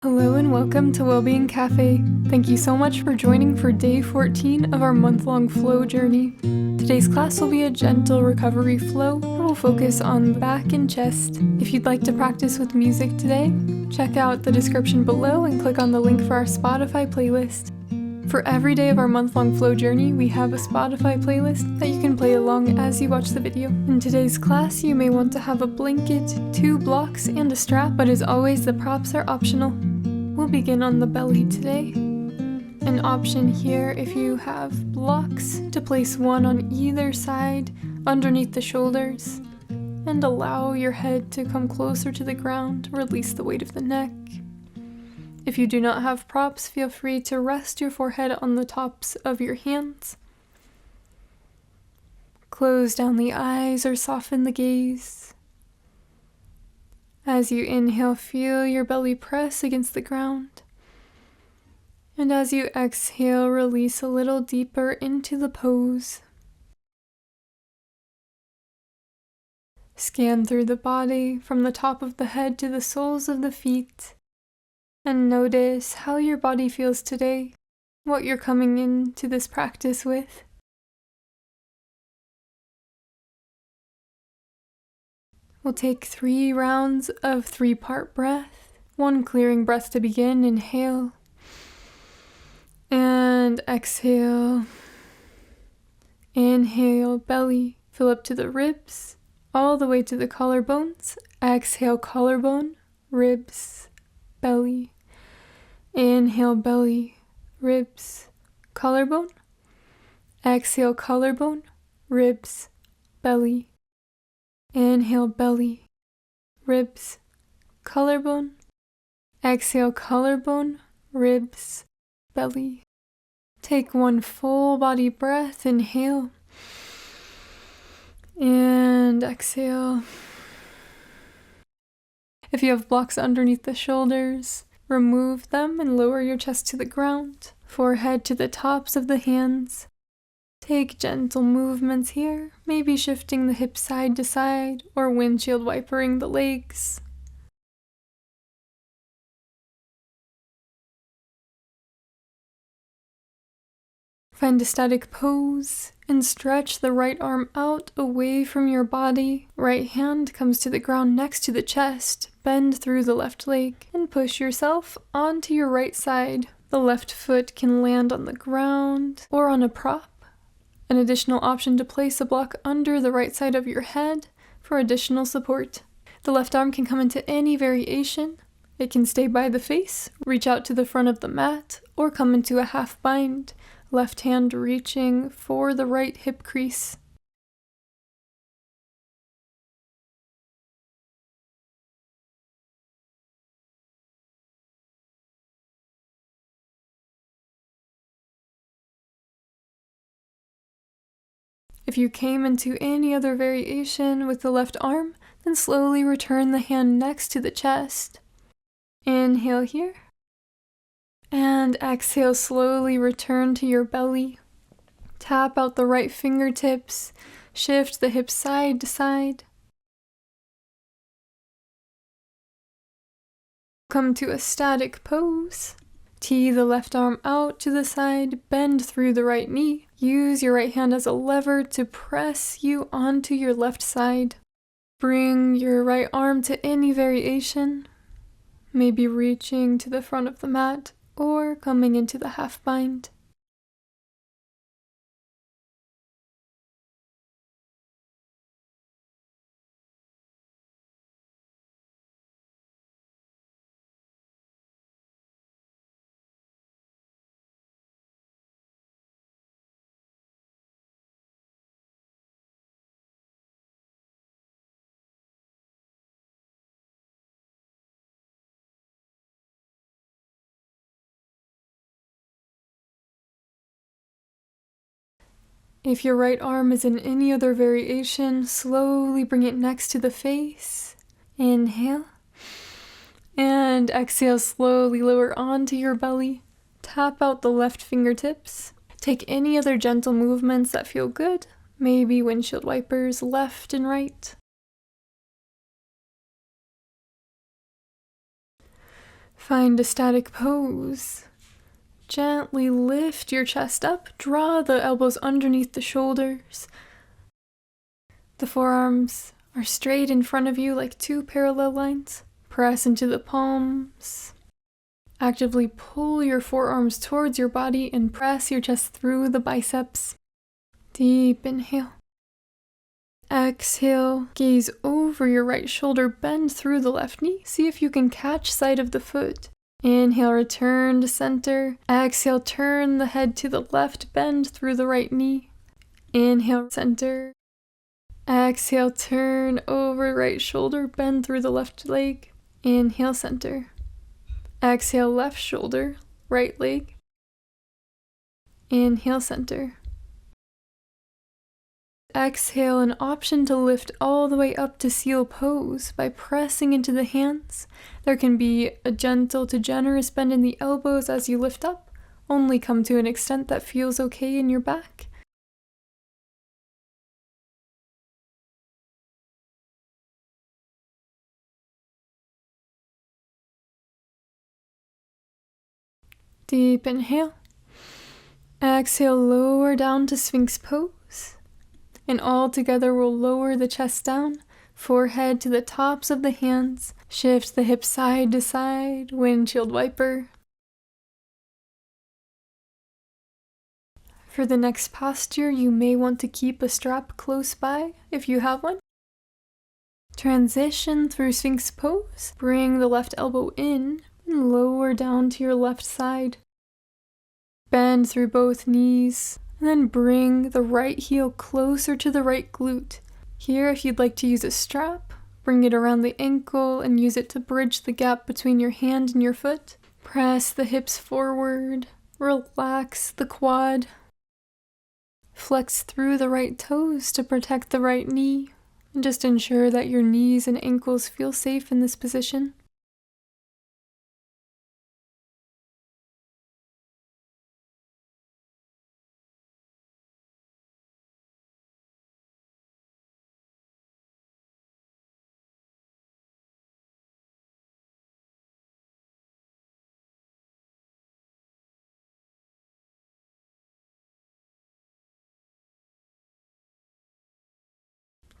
Hello and welcome to Wellbeing Café. Thank you so much for joining for day 14 of our month-long flow journey. Today's class will be a gentle recovery flow that will focus on back and chest. If you'd like to practice with music today, check out the description below and click on the link for our Spotify playlist. For every day of our month-long flow journey, we have a Spotify playlist that you can play along as you watch the video. In today's class, you may want to have a blanket, 2 blocks, and a strap, but as always, the props are optional. We'll begin on the belly today. An option here if you have blocks to place one on either side underneath the shoulders and allow your head to come closer to the ground, release the weight of the neck. If you do not have props, feel free to rest your forehead on the tops of your hands. Close down the eyes or soften the gaze. As you inhale, feel your belly press against the ground. And as you exhale, release a little deeper into the pose. Scan through the body from the top of the head to the soles of the feet. And notice how your body feels today, what you're coming into this practice with. We'll take 3 rounds of 3-part breath. 1 clearing breath to begin. Inhale. And exhale. Inhale, belly. Fill up to the ribs, all the way to the collarbones. Exhale, collarbone, ribs, belly. Inhale, belly, ribs, collarbone. Exhale, collarbone, ribs, belly. Inhale, belly, ribs, collarbone. Exhale, collarbone, ribs, belly. Take 1 full body breath. Inhale. And exhale. If you have blocks underneath the shoulders, remove them and lower your chest to the ground, forehead to the tops of the hands. Take gentle movements here, maybe shifting the hips side to side or windshield wipering the legs. Find a static pose and stretch the right arm out away from your body. Right hand comes to the ground next to the chest. Bend through the left leg and push yourself onto your right side. The left foot can land on the ground or on a prop. An additional option to place a block under the right side of your head for additional support. The left arm can come into any variation. It can stay by the face, reach out to the front of the mat, or come into a half bind, left hand reaching for the right hip crease. If you came into any other variation with the left arm, then slowly return the hand next to the chest. Inhale here. And exhale, slowly return to your belly. Tap out the right fingertips. Shift the hips side to side. Come to a static pose. Tee the left arm out to the side, bend through the right knee. Use your right hand as a lever to press you onto your left side. Bring your right arm to any variation, maybe reaching to the front of the mat or coming into the half bind. If your right arm is in any other variation, slowly bring it next to the face. Inhale. And exhale, slowly lower onto your belly. Tap out the left fingertips. Take any other gentle movements that feel good, maybe windshield wipers left and right. Find a static pose. Gently lift your chest up, draw the elbows underneath the shoulders. The forearms are straight in front of you like two parallel lines. Press into the palms. Actively pull your forearms towards your body and press your chest through the biceps. Deep inhale. Exhale, gaze over your right shoulder, bend through the left knee. See if you can catch sight of the foot. Inhale, return to center. Exhale, turn the head to the left, bend through the right knee. Inhale, center. Exhale, turn over right shoulder, bend through the left leg. Inhale, center. Exhale, left shoulder, right leg. Inhale, center. Exhale, an option to lift all the way up to seal pose by pressing into the hands. There can be a gentle to generous bend in the elbows as you lift up. Only come to an extent that feels okay in your back. Deep inhale. Exhale, lower down to Sphinx pose. And all together we'll lower the chest down, forehead to the tops of the hands. Shift the hips side to side, windshield wiper. For the next posture, you may want to keep a strap close by if you have one. Transition through Sphinx pose. Bring the left elbow in and lower down to your left side. Bend through both knees. And then bring the right heel closer to the right glute. Here, if you'd like to use a strap, bring it around the ankle and use it to bridge the gap between your hand and your foot. Press the hips forward, relax the quad. Flex through the right toes to protect the right knee, and just ensure that your knees and ankles feel safe in this position.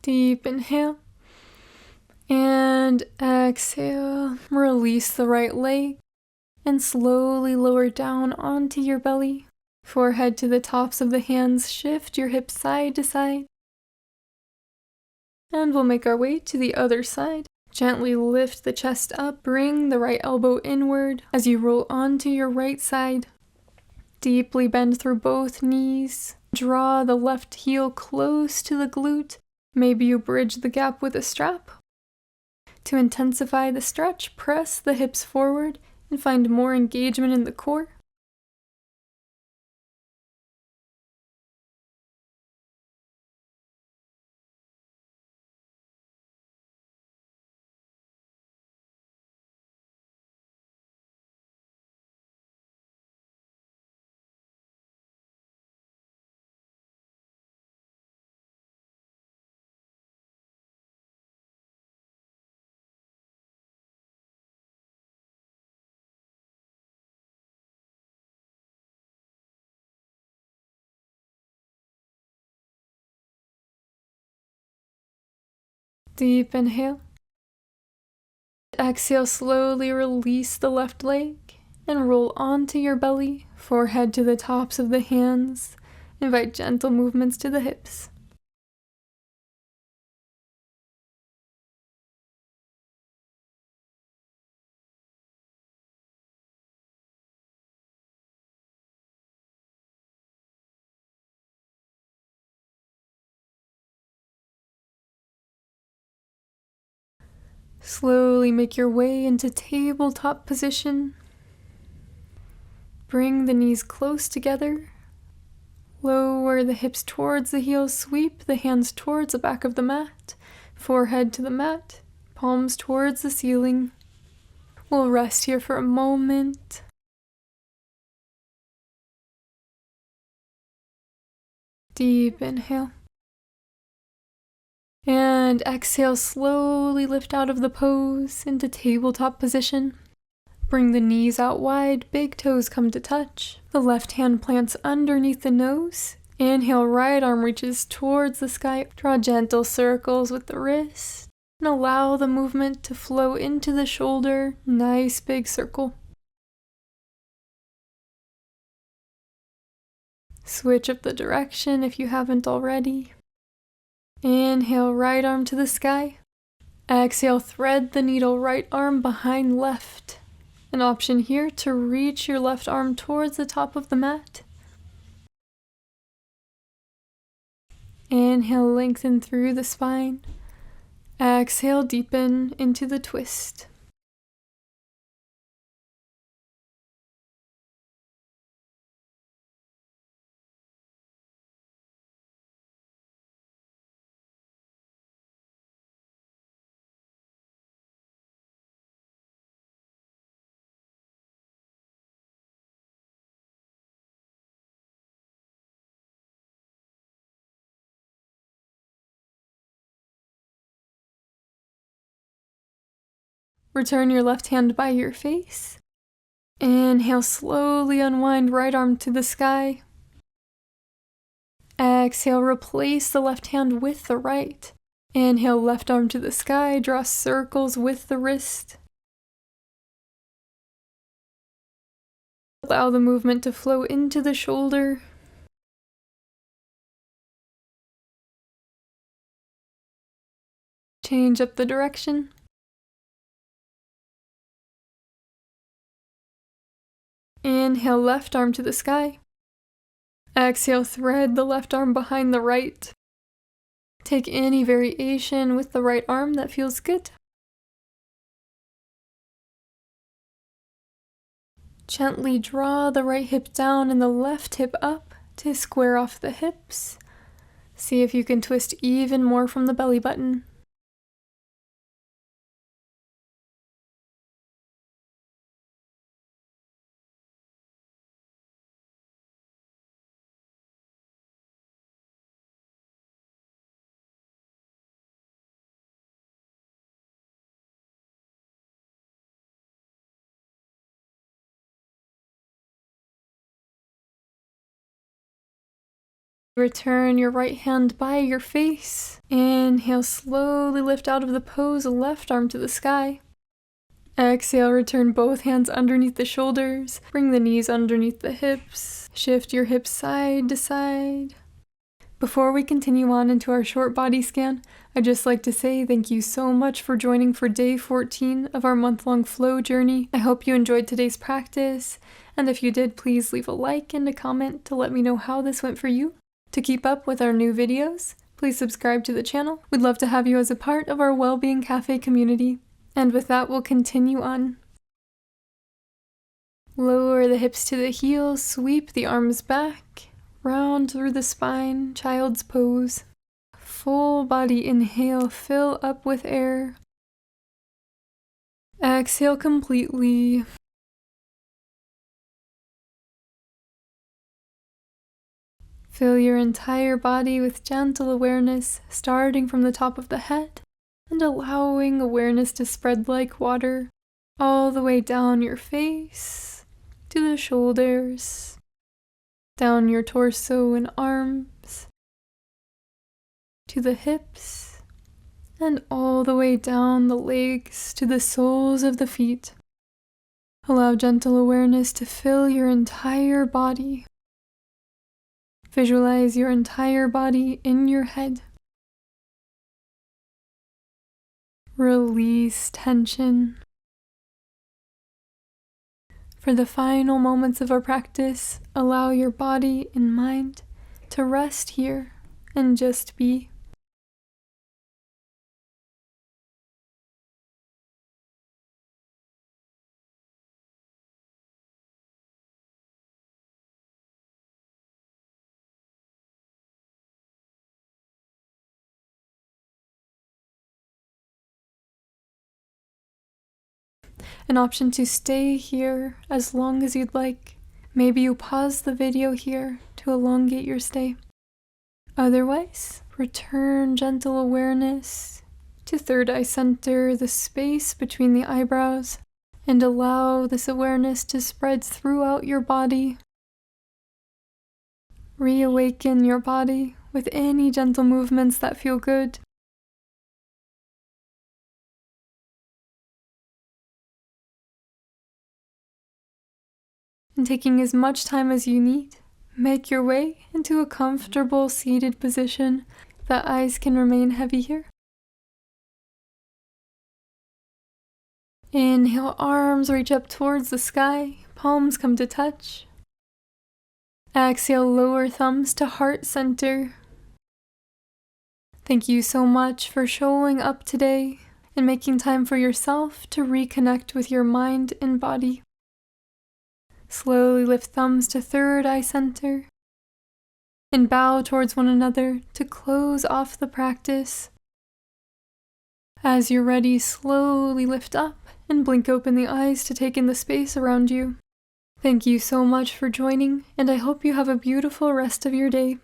Deep inhale. And exhale. Release the right leg. And slowly lower down onto your belly. Forehead to the tops of the hands. Shift your hips side to side. And we'll make our way to the other side. Gently lift the chest up. Bring the right elbow inward as you roll onto your right side. Deeply bend through both knees. Draw the left heel close to the glute. Maybe you bridge the gap with a strap. To intensify the stretch, press the hips forward and find more engagement in the core. Deep inhale. Exhale, slowly release the left leg and roll onto your belly, forehead to the tops of the hands. Invite gentle movements to the hips. Slowly make your way into tabletop position. Bring the knees close together. Lower the hips towards the heels. Sweep the hands towards the back of the mat. Forehead to the mat. Palms towards the ceiling. We'll rest here for a moment. Deep inhale. And exhale, slowly lift out of the pose into tabletop position. Bring the knees out wide, big toes come to touch. The left hand plants underneath the nose. Inhale, right arm reaches towards the sky. Draw gentle circles with the wrist. And allow the movement to flow into the shoulder. Nice big circle. Switch up the direction if you haven't already. Inhale, right arm to the sky. Exhale, thread the needle, right arm behind left. An option here to reach your left arm towards the top of the mat. Inhale, lengthen through the spine. Exhale, deepen into the twist. Return your left hand by your face. Inhale, slowly unwind right arm to the sky. Exhale, replace the left hand with the right. Inhale, left arm to the sky, draw circles with the wrist. Allow the movement to flow into the shoulder. Change up the direction. Inhale, left arm to the sky. Exhale, thread the left arm behind the right. Take any variation with the right arm that feels good. Gently draw the right hip down and the left hip up to square off the hips. See if you can twist even more from the belly button. Return your right hand by your face. Inhale, slowly lift out of the pose, left arm to the sky. Exhale, return both hands underneath the shoulders. Bring the knees underneath the hips. Shift your hips side to side. Before we continue on into our short body scan, I'd just like to say thank you so much for joining for day 14 of our month-long flow journey. I hope you enjoyed today's practice, and if you did, please leave a like and a comment to let me know how this went for you. To keep up with our new videos, please subscribe to the channel. We'd love to have you as a part of our Wellbeing Café community. And with that, we'll continue on. Lower the hips to the heels, sweep the arms back, round through the spine, child's pose. Full body inhale, fill up with air. Exhale completely. Fill your entire body with gentle awareness, starting from the top of the head and allowing awareness to spread like water all the way down your face to the shoulders, down your torso and arms, to the hips, and all the way down the legs to the soles of the feet. Allow gentle awareness to fill your entire body. Visualize your entire body in your head. Release tension. For the final moments of our practice, allow your body and mind to rest here and just be. An option to stay here as long as you'd like. Maybe you pause the video here to elongate your stay. Otherwise, return gentle awareness to third eye center, the space between the eyebrows, and allow this awareness to spread throughout your body. Reawaken your body with any gentle movements that feel good. And taking as much time as you need, make your way into a comfortable seated position. The eyes can remain heavy here. Inhale, arms reach up towards the sky, palms come to touch. Exhale, lower thumbs to heart center. Thank you so much for showing up today and making time for yourself to reconnect with your mind and body. Slowly lift thumbs to third eye center and bow towards one another to close off the practice. As you're ready, slowly lift up and blink open the eyes to take in the space around you. Thank you so much for joining, and I hope you have a beautiful rest of your day.